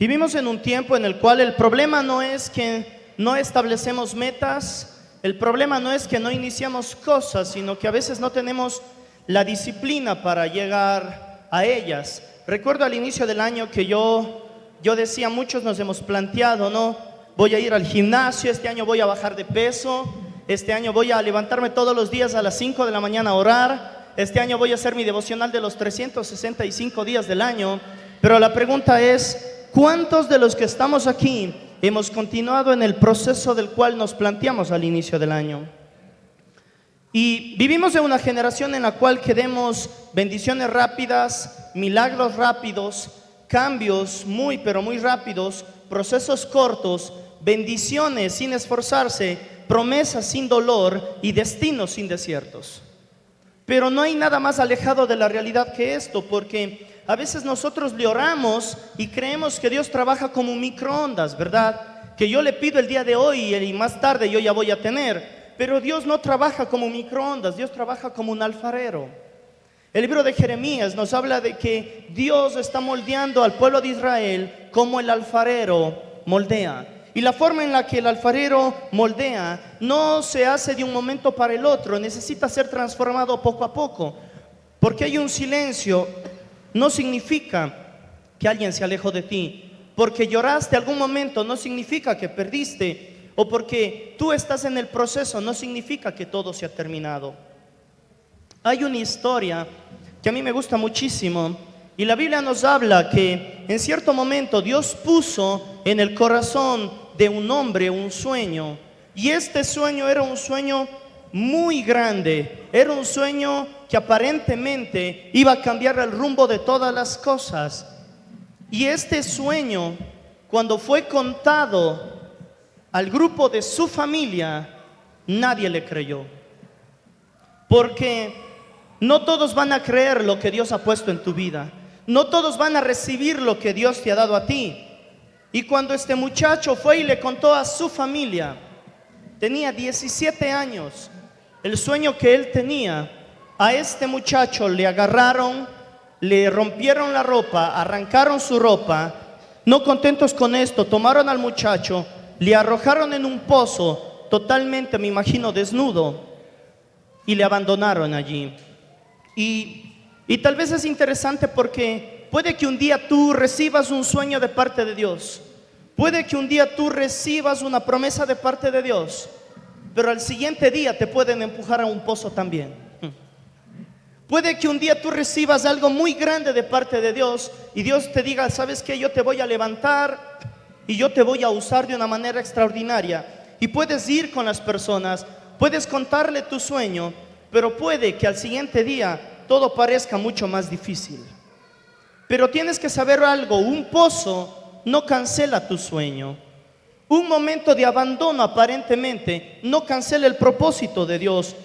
Vivimos en un tiempo en el cual el problema no es que no establecemos metas, el problema no es que no iniciamos cosas, sino que a veces no tenemos la disciplina para llegar a ellas. Recuerdo al inicio del año que yo decía, muchos nos hemos planteado, ¿no? Voy a ir al gimnasio, este año voy a bajar de peso, este año voy a levantarme todos los días a las 5 de la mañana a orar, este año voy a hacer mi devocional de los 365 días del año. Pero la pregunta es, ¿cuántos de los que estamos aquí hemos continuado en el proceso del cual nos planteamos al inicio del año? Y vivimos en una generación en la cual queremos bendiciones rápidas, milagros rápidos, cambios muy pero muy rápidos, procesos cortos, bendiciones sin esforzarse, promesas sin dolor y destinos sin desiertos. Pero no hay nada más alejado de la realidad que esto, porque a veces nosotros le oramos y creemos que Dios trabaja como un microondas, ¿verdad? Que yo le pido el día de hoy y más tarde yo ya voy a tener. Pero Dios no trabaja como un microondas, Dios trabaja como un alfarero. El libro de Jeremías nos habla de que Dios está moldeando al pueblo de Israel como el alfarero moldea. Y la forma en la que el alfarero moldea no se hace de un momento para el otro, necesita ser transformado poco a poco. Porque hay un silencio no significa que alguien se alejó de ti. Porque lloraste algún momento no significa que perdiste. O porque tú estás en el proceso no significa que todo se ha terminado. Hay una historia que a mí me gusta muchísimo y la Biblia nos habla que en cierto momento Dios puso en el corazón de un hombre un sueño, y este sueño era un sueño muy grande, era un sueño que aparentemente iba a cambiar el rumbo de todas las cosas. Y este sueño, cuando fue contado al grupo de su familia, nadie le creyó, porque no todos van a creer lo que Dios ha puesto en tu vida, no todos van a recibir lo que Dios te ha dado a ti. Y cuando este muchacho fue y le contó a su familia, tenía 17 años, el sueño que él tenía, a este muchacho le agarraron, le rompieron la ropa, arrancaron su ropa. No contentos con esto, tomaron al muchacho, le arrojaron en un pozo, totalmente, me imagino, desnudo, y le abandonaron allí. Y tal vez es interesante porque puede que un día tú recibas un sueño de parte de Dios, puede que un día tú recibas una promesa de parte de Dios, pero al siguiente día te pueden empujar a un pozo también. Puede que un día tú recibas algo muy grande de parte de Dios y Dios te diga, ¿sabes qué? Yo te voy a levantar y yo te voy a usar de una manera extraordinaria. Y puedes ir con las personas, puedes contarle tu sueño, pero puede que al siguiente día todo parezca mucho más difícil. Pero tienes que saber algo, un pozo no cancela tu sueño. Un momento de abandono aparentemente no cancela el propósito de Dios.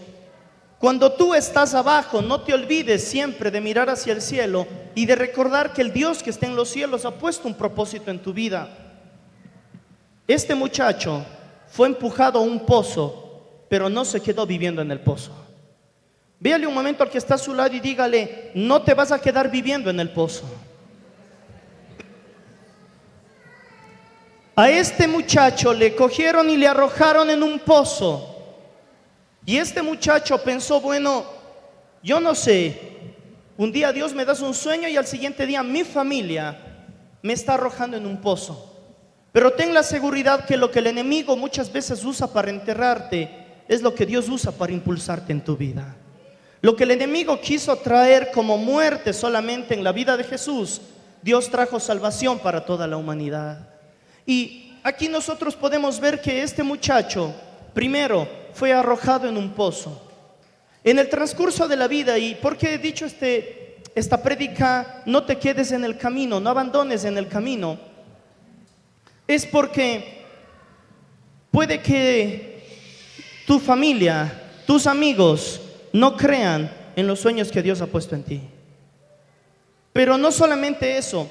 Cuando tú estás abajo, no te olvides siempre de mirar hacia el cielo y de recordar que el Dios que está en los cielos ha puesto un propósito en tu vida. Este muchacho fue empujado a un pozo, pero no se quedó viviendo en el pozo. Véale un momento al que está a su lado y dígale, no te vas a quedar viviendo en el pozo. A este muchacho le cogieron y le arrojaron en un pozo. Y este muchacho pensó, bueno, yo no sé, un día Dios me da un sueño y al siguiente día mi familia me está arrojando en un pozo. Pero ten la seguridad que lo que el enemigo muchas veces usa para enterrarte es lo que Dios usa para impulsarte en tu vida. Lo que el enemigo quiso traer como muerte solamente en la vida de Jesús, Dios trajo salvación para toda la humanidad. Y aquí nosotros podemos ver que este muchacho, primero, fue arrojado en un pozo. En el transcurso de la vida, y porque he dicho esta prédica, no te quedes en el camino, no abandones en el camino, es porque puede que tu familia, tus amigos, no crean en los sueños que Dios ha puesto en ti. Pero no solamente eso,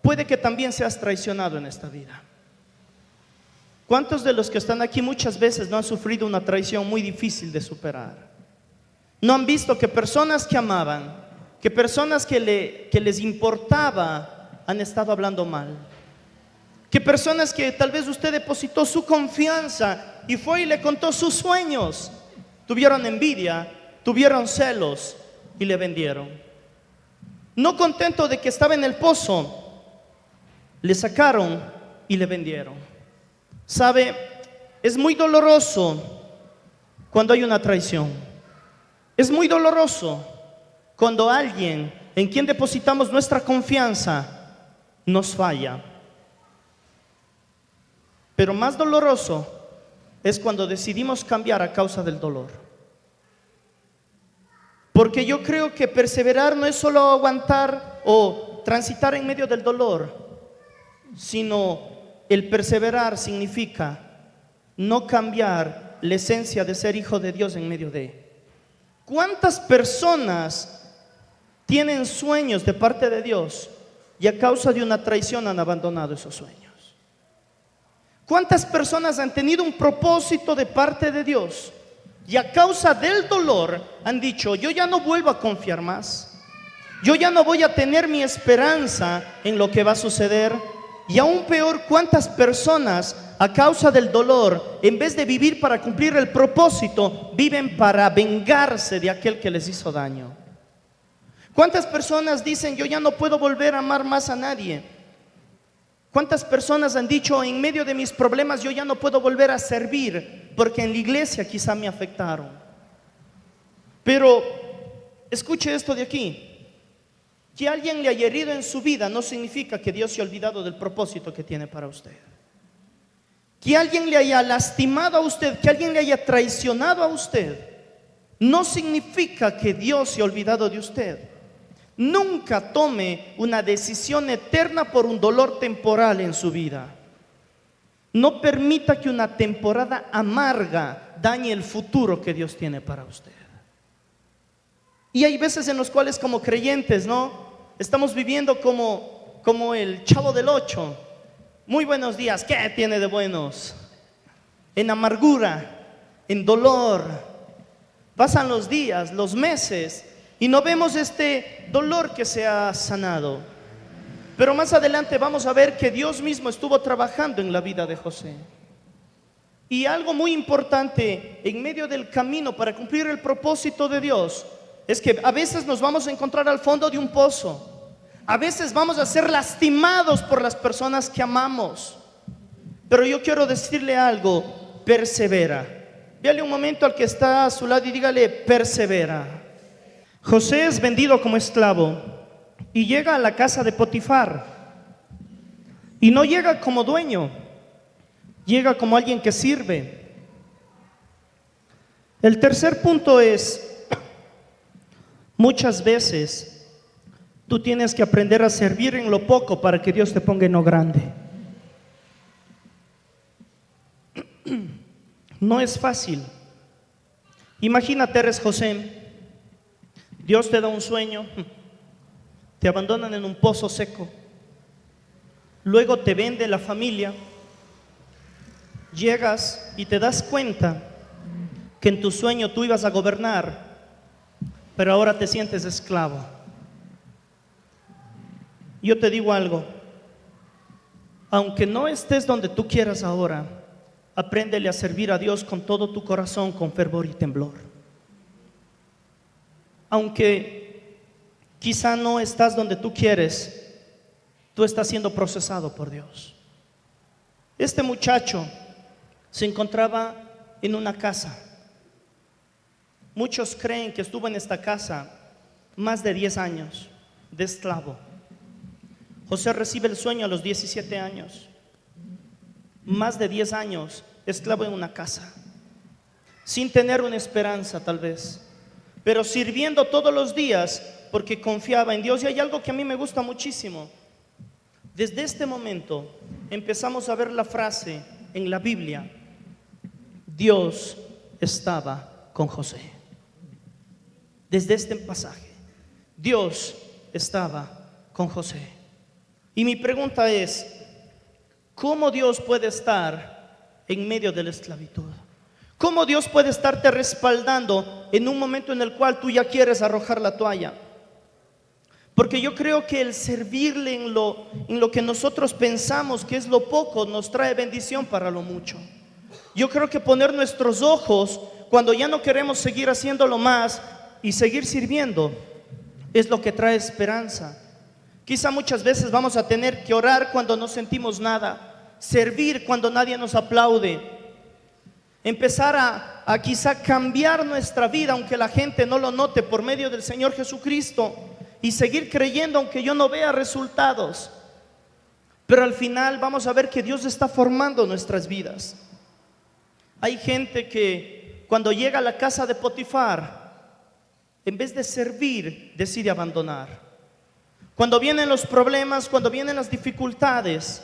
puede que también seas traicionado en esta vida. ¿Cuántos de los que están aquí muchas veces no han sufrido una traición muy difícil de superar? No han visto que personas que amaban, que personas que les importaba, han estado hablando mal. Que personas que tal vez usted depositó su confianza y fue y le contó sus sueños, tuvieron envidia, tuvieron celos y le vendieron. No contento de que estaba en el pozo, le sacaron y le vendieron. ¿Sabe? Es muy doloroso cuando hay una traición. Es muy doloroso cuando alguien en quien depositamos nuestra confianza nos falla. Pero más doloroso es cuando decidimos cambiar a causa del dolor. Porque yo creo que perseverar no es solo aguantar o transitar en medio del dolor, sino el perseverar significa no cambiar la esencia de ser hijo de Dios en medio de. ¿Cuántas personas tienen sueños de parte de Dios y a causa de una traición han abandonado esos sueños? ¿Cuántas personas han tenido un propósito de parte de Dios y a causa del dolor han dicho: yo ya no vuelvo a confiar más, yo ya no voy a tener mi esperanza en lo que va a suceder? Y aún peor, ¿cuántas personas a causa del dolor, en vez de vivir para cumplir el propósito, viven para vengarse de aquel que les hizo daño? ¿Cuántas personas dicen: yo ya no puedo volver a amar más a nadie? ¿Cuántas personas han dicho: en medio de mis problemas yo ya no puedo volver a servir porque en la iglesia quizá me afectaron? Pero escuche esto de aquí: que alguien le haya herido en su vida no significa que Dios se ha olvidado del propósito que tiene para usted. Que alguien le haya lastimado a usted, que alguien le haya traicionado a usted, no significa que Dios se ha olvidado de usted. Nunca tome una decisión eterna por un dolor temporal en su vida. No permita que una temporada amarga dañe el futuro que Dios tiene para usted. Y hay veces en los cuales como creyentes, ¿no?, estamos viviendo como el Chavo del Ocho. Muy buenos días, ¿qué tiene de buenos? En amargura, en dolor. Pasan los días, los meses, y no vemos este dolor que se ha sanado. Pero más adelante vamos a ver que Dios mismo estuvo trabajando en la vida de José. Y algo muy importante en medio del camino para cumplir el propósito de Dios es que a veces nos vamos a encontrar al fondo de un pozo. A veces vamos a ser lastimados por las personas que amamos. Pero yo quiero decirle algo: persevera. Véale un momento al que está a su lado y dígale: persevera. José es vendido como esclavo y llega a la casa de Potifar. Y no llega como dueño, llega como alguien que sirve. El tercer punto es: muchas veces tú tienes que aprender a servir en lo poco para que Dios te ponga en lo grande. No es fácil. Imagínate, eres José. Dios te da un sueño, te abandonan en un pozo seco, luego te vende la familia, llegas y te das cuenta que en tu sueño tú ibas a gobernar, pero ahora te sientes esclavo. Yo te digo algo: aunque no estés donde tú quieras ahora, apréndele a servir a Dios con todo tu corazón, con fervor y temblor. Aunque quizá no estás donde tú quieres, tú estás siendo procesado por Dios. Este muchacho se encontraba en una casa. Muchos creen que estuvo en esta casa más de 10 años de esclavo. José recibe el sueño a los 17 años. Más de 10 años esclavo en una casa, sin tener una esperanza tal vez, pero sirviendo todos los días porque confiaba en Dios. Y hay algo que a mí me gusta muchísimo. Desde este momento empezamos a ver la frase en la Biblia: Dios estaba con José. Desde este pasaje, Dios estaba con José. Y mi pregunta es: ¿cómo Dios puede estar en medio de la esclavitud? ¿Cómo Dios puede estarte respaldando en un momento en el cual tú ya quieres arrojar la toalla? Porque yo creo que el servirle en lo que nosotros pensamos que es lo poco nos trae bendición para lo mucho. Yo creo que poner nuestros ojos cuando ya no queremos seguir haciéndolo más y seguir sirviendo es lo que trae esperanza. Quizá muchas veces vamos a tener que orar cuando no sentimos nada, servir cuando nadie nos aplaude, empezar a quizá cambiar nuestra vida aunque la gente no lo note por medio del Señor Jesucristo y seguir creyendo aunque yo no vea resultados. Pero al final vamos a ver que Dios está formando nuestras vidas. Hay gente que cuando llega a la casa de Potifar, en vez de servir, decide abandonar. Cuando vienen los problemas, cuando vienen las dificultades,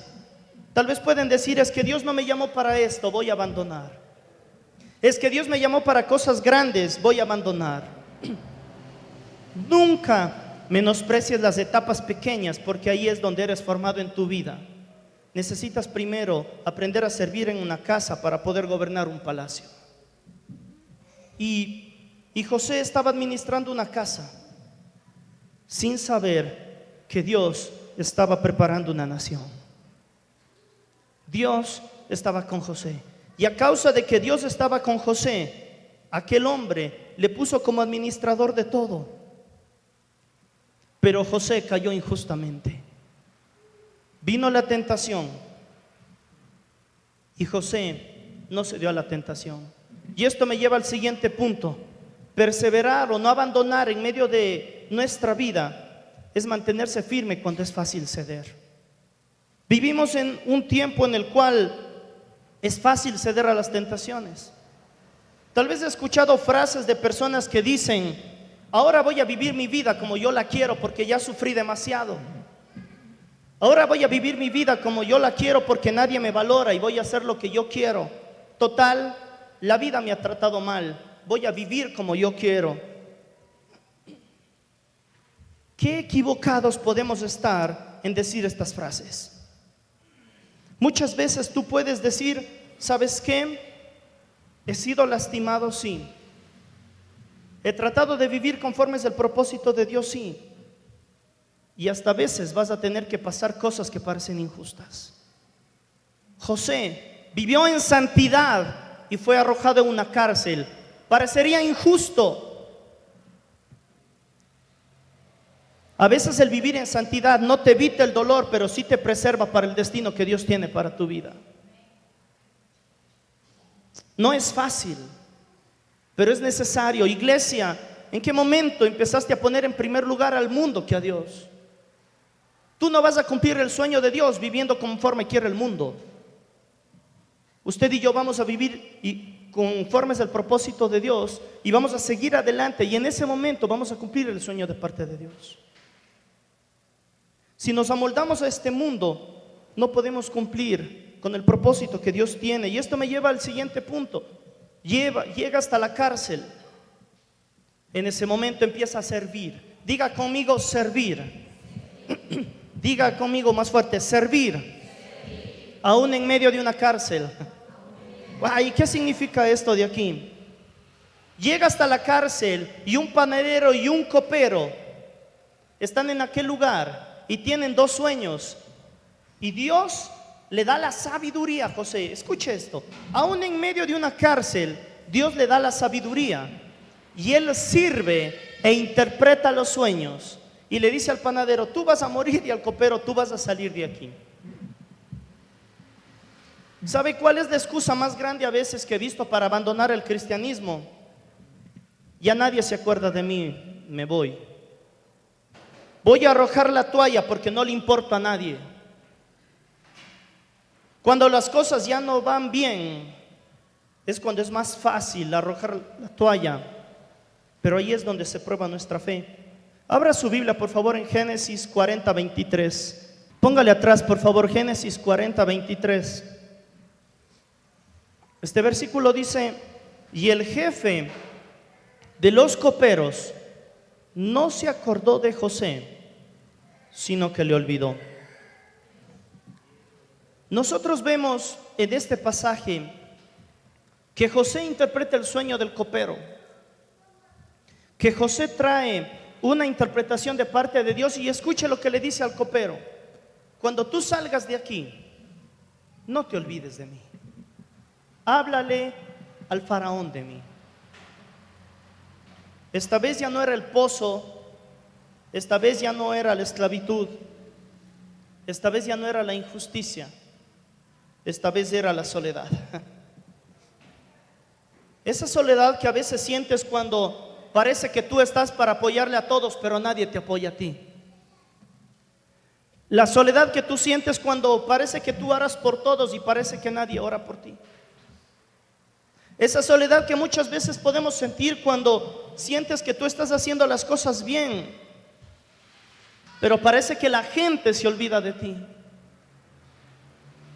tal vez pueden decir: es que Dios no me llamó para esto, voy a abandonar. Es que Dios me llamó para cosas grandes, voy a abandonar. Nunca menosprecies las etapas pequeñas, porque ahí es donde eres formado en tu vida. Necesitas primero aprender a servir en una casa para poder gobernar un palacio. Y José estaba administrando una casa sin saber que Dios estaba preparando una nación. Dios estaba con José. Y a causa de que Dios estaba con José, aquel hombre le puso como administrador de todo. Pero José cayó injustamente. Vino la tentación y José no se dio a la tentación. Y esto me lleva al siguiente punto: perseverar o no abandonar en medio de nuestra vida es mantenerse firme cuando es fácil ceder. Vivimos en un tiempo en el cual es fácil ceder a las tentaciones. Tal vez he escuchado frases de personas que dicen: ahora voy a vivir mi vida como yo la quiero porque ya sufrí demasiado. Ahora voy a vivir mi vida como yo la quiero porque nadie me valora y voy a hacer lo que yo quiero. Total, la vida me ha tratado mal, voy a vivir como yo quiero. Qué equivocados podemos estar en decir estas frases. Muchas veces tú puedes decir: ¿sabes qué? He sido lastimado, sí. He tratado de vivir conforme al propósito de Dios, sí. Y hasta a veces vas a tener que pasar cosas que parecen injustas. José vivió en santidad y fue arrojado en una cárcel. Parecería injusto. A veces el vivir en santidad no te evita el dolor, pero sí te preserva para el destino que Dios tiene para tu vida. No es fácil, pero es necesario. Iglesia, ¿en qué momento empezaste a poner en primer lugar al mundo que a Dios? Tú no vas a cumplir el sueño de Dios viviendo conforme quiere el mundo. Usted y yo vamos a vivir conformes al propósito de Dios y vamos a seguir adelante, y en ese momento vamos a cumplir el sueño de parte de Dios. Si nos amoldamos a este mundo, no podemos cumplir con el propósito que Dios tiene. Y esto me lleva al siguiente punto. Llega hasta la cárcel. En ese momento empieza a servir. Diga conmigo: servir. Diga conmigo más fuerte: servir. Aún en medio de una cárcel. ¿Y qué significa esto de aquí? Llega hasta la cárcel y un panadero y un copero están en aquel lugar y tienen dos sueños. Y Dios le da la sabiduría a José. Escuche esto: aún en medio de una cárcel, Dios le da la sabiduría y él sirve e interpreta los sueños. Y le dice al panadero: tú vas a morir, y al copero: tú vas a salir de aquí. ¿Sabe cuál es la excusa más grande a veces que he visto para abandonar el cristianismo? Ya nadie se acuerda de mí, me voy. Voy a arrojar la toalla porque no le importa a nadie. Cuando las cosas ya no van bien, es cuando es más fácil arrojar la toalla. Pero ahí es donde se prueba nuestra fe. Abra su Biblia, por favor, en Génesis 40, 23. Póngale atrás, por favor, Génesis 40, 23. Este versículo dice: y el jefe de los coperos no se acordó de José, sino que le olvidó. Nosotros vemos en este pasaje que José interpreta el sueño del copero, que José trae una interpretación de parte de Dios y escuche lo que le dice al copero: cuando tú salgas de aquí, no te olvides de mí. Háblale al faraón de mí. Esta vez ya no era el pozo, esta vez ya no era la esclavitud, esta vez ya no era la injusticia, esta vez era la soledad. Esa soledad que a veces sientes cuando parece que tú estás para apoyarle a todos, pero nadie te apoya a ti. La soledad que tú sientes cuando parece que tú oras por todos y parece que nadie ora por ti. Esa soledad que muchas veces podemos sentir cuando sientes que tú estás haciendo las cosas bien, pero parece que la gente se olvida de ti.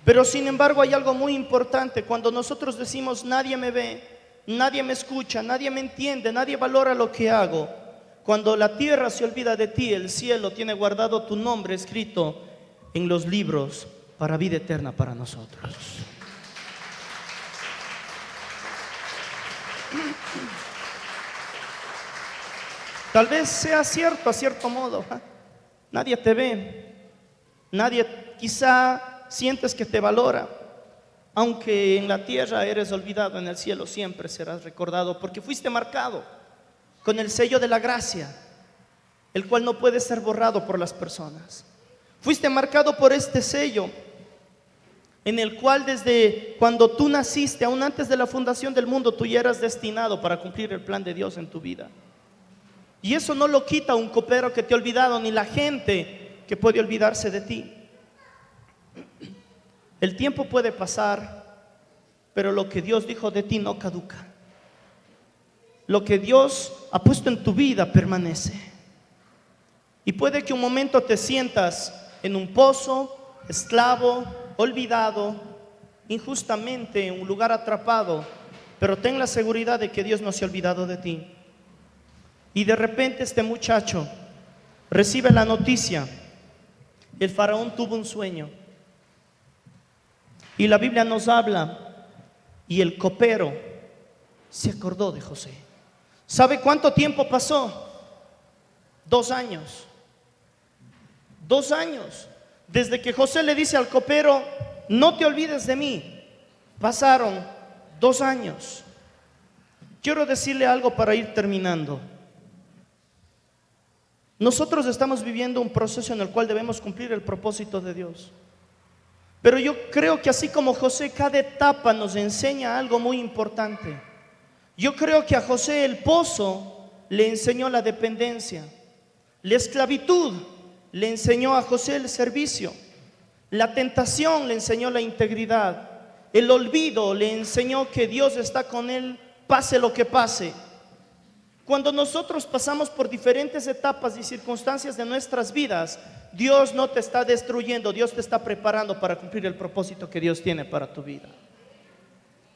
Pero sin embargo hay algo muy importante. Cuando nosotros decimos nadie me ve, nadie me escucha, nadie me entiende, nadie valora lo que hago, cuando la tierra se olvida de ti, el cielo tiene guardado tu nombre escrito en los libros para vida eterna para nosotros. Tal vez sea cierto a cierto modo, ¿eh? Nadie te ve, nadie quizá sientes que te valora. Aunque en la tierra eres olvidado, en el cielo siempre serás recordado, porque fuiste marcado con el sello de la gracia, el cual no puede ser borrado por las personas. Fuiste marcado por este sello, en el cual desde cuando tú naciste, aún antes de la fundación del mundo, tú ya eras destinado para cumplir el plan de Dios en tu vida. Y eso no lo quita un copero que te ha olvidado, ni la gente que puede olvidarse de ti. El tiempo puede pasar, pero lo que Dios dijo de ti no caduca. Lo que Dios ha puesto en tu vida permanece. Y puede que un momento te sientas en un pozo, esclavo, olvidado, injustamente en un lugar atrapado, pero ten la seguridad de que Dios no se ha olvidado de ti. Y de repente este muchacho recibe la noticia: el faraón tuvo un sueño. Y la Biblia nos habla, y el copero se acordó de José. ¿Sabe cuánto tiempo pasó? 2 años. 2 años. Desde que José le dice al copero: no te olvides de mí, pasaron 2 años. Quiero decirle algo para ir terminando. Nosotros estamos viviendo un proceso en el cual debemos cumplir el propósito de Dios. Pero yo creo que así como José, cada etapa nos enseña algo muy importante. Yo creo que a José el pozo le enseñó la dependencia. La esclavitud le enseñó a José el servicio. La tentación le enseñó la integridad. El olvido le enseñó que Dios está con él, pase lo que pase. Cuando nosotros pasamos por diferentes etapas y circunstancias de nuestras vidas, Dios no te está destruyendo, Dios te está preparando para cumplir el propósito que Dios tiene para tu vida.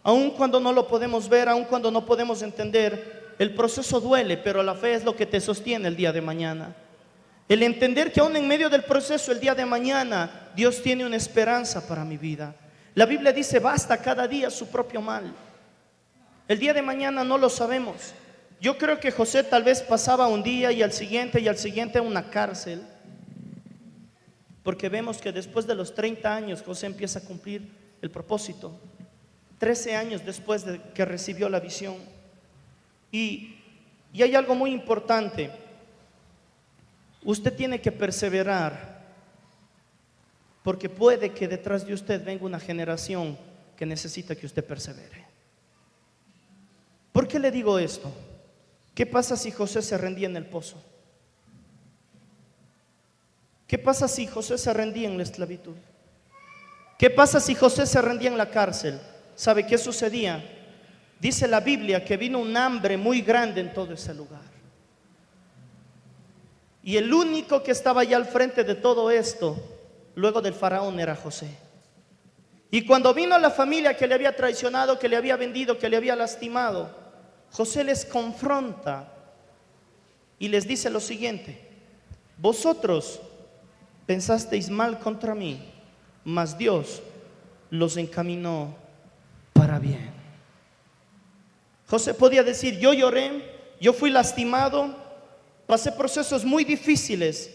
Aun cuando no lo podemos ver, aun cuando no podemos entender, el proceso duele, pero la fe es lo que te sostiene el día de mañana. El entender que aún en medio del proceso, el día de mañana, Dios tiene una esperanza para mi vida. La Biblia dice: basta cada día su propio mal. El día de mañana no lo sabemos. Yo creo que José tal vez pasaba un día y al siguiente una cárcel, porque vemos que después de los 30 años José empieza a cumplir el propósito. 13 años después de que recibió la visión. Y hay algo muy importante. Usted tiene que perseverar, porque puede que detrás de usted venga una generación que necesita que usted persevere. ¿Por qué le digo esto? ¿Qué pasa si José se rendía en el pozo? ¿Qué pasa si José se rendía en la esclavitud? ¿Qué pasa si José se rendía en la cárcel? ¿Sabe qué sucedía? Dice la Biblia que vino un hambre muy grande en todo ese lugar. Y el único que estaba allá al frente de todo esto, luego del faraón, era José. Y cuando vino la familia que le había traicionado, que le había vendido, que le había lastimado, José les confronta y les dice lo siguiente: vosotros pensasteis mal contra mí, mas Dios los encaminó para bien. José podía decir: yo lloré, yo fui lastimado, pasé procesos muy difíciles,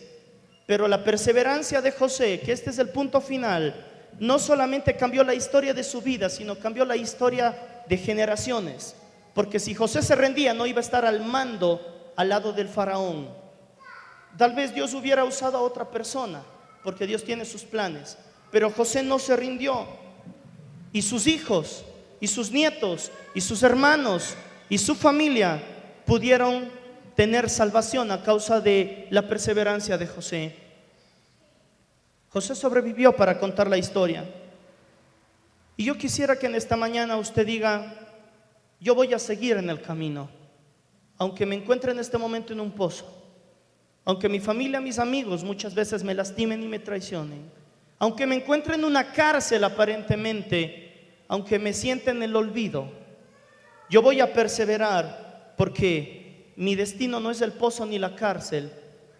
pero la perseverancia de José, que este es el punto final, no solamente cambió la historia de su vida, sino cambió la historia de generaciones. Porque si José se rendía, no iba a estar al mando al lado del faraón. Tal vez Dios hubiera usado a otra persona, porque Dios tiene sus planes, pero José no se rindió. Y sus hijos, y sus nietos, y sus hermanos, y su familia pudieron tener salvación a causa de la perseverancia de José. José sobrevivió para contar la historia. Y yo quisiera que en esta mañana usted diga: yo voy a seguir en el camino, aunque me encuentre en este momento en un pozo, aunque mi familia, mis amigos muchas veces me lastimen y me traicionen, aunque me encuentre en una cárcel aparentemente, aunque me sienta en el olvido, yo voy a perseverar, porque mi destino no es el pozo ni la cárcel.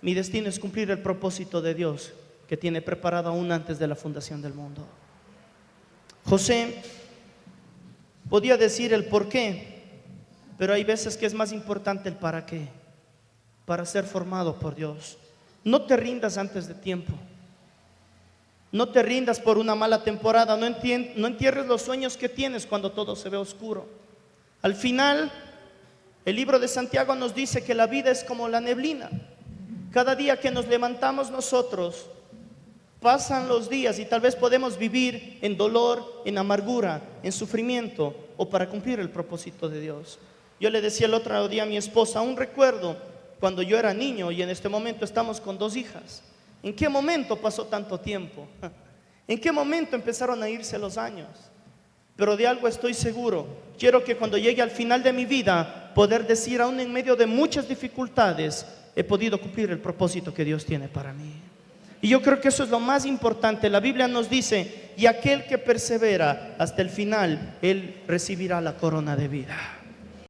Mi destino es cumplir el propósito de Dios que tiene preparado aún antes de la fundación del mundo. José podía decir el por qué, pero hay veces que es más importante el para qué, para ser formado por Dios. No te rindas antes de tiempo. No te rindas por una mala temporada. No entierres los sueños que tienes cuando todo se ve oscuro. Al final, el libro de Santiago nos dice que la vida es como la neblina. Cada día que nos levantamos nosotros, pasan los días y tal vez podemos vivir en dolor, en amargura, en sufrimiento, o para cumplir el propósito de Dios. Yo le decía el otro día a mi esposa: aún recuerdo cuando yo era niño, y en este momento estamos con 2 hijas. ¿En qué momento pasó tanto tiempo? ¿En qué momento empezaron a irse los años? Pero de algo estoy seguro: quiero que cuando llegue al final de mi vida, poder decir, aún en medio de muchas dificultades, he podido cumplir el propósito que Dios tiene para mí. Y yo creo que eso es lo más importante. La Biblia nos dice: y aquel que persevera hasta el final, él recibirá la corona de vida.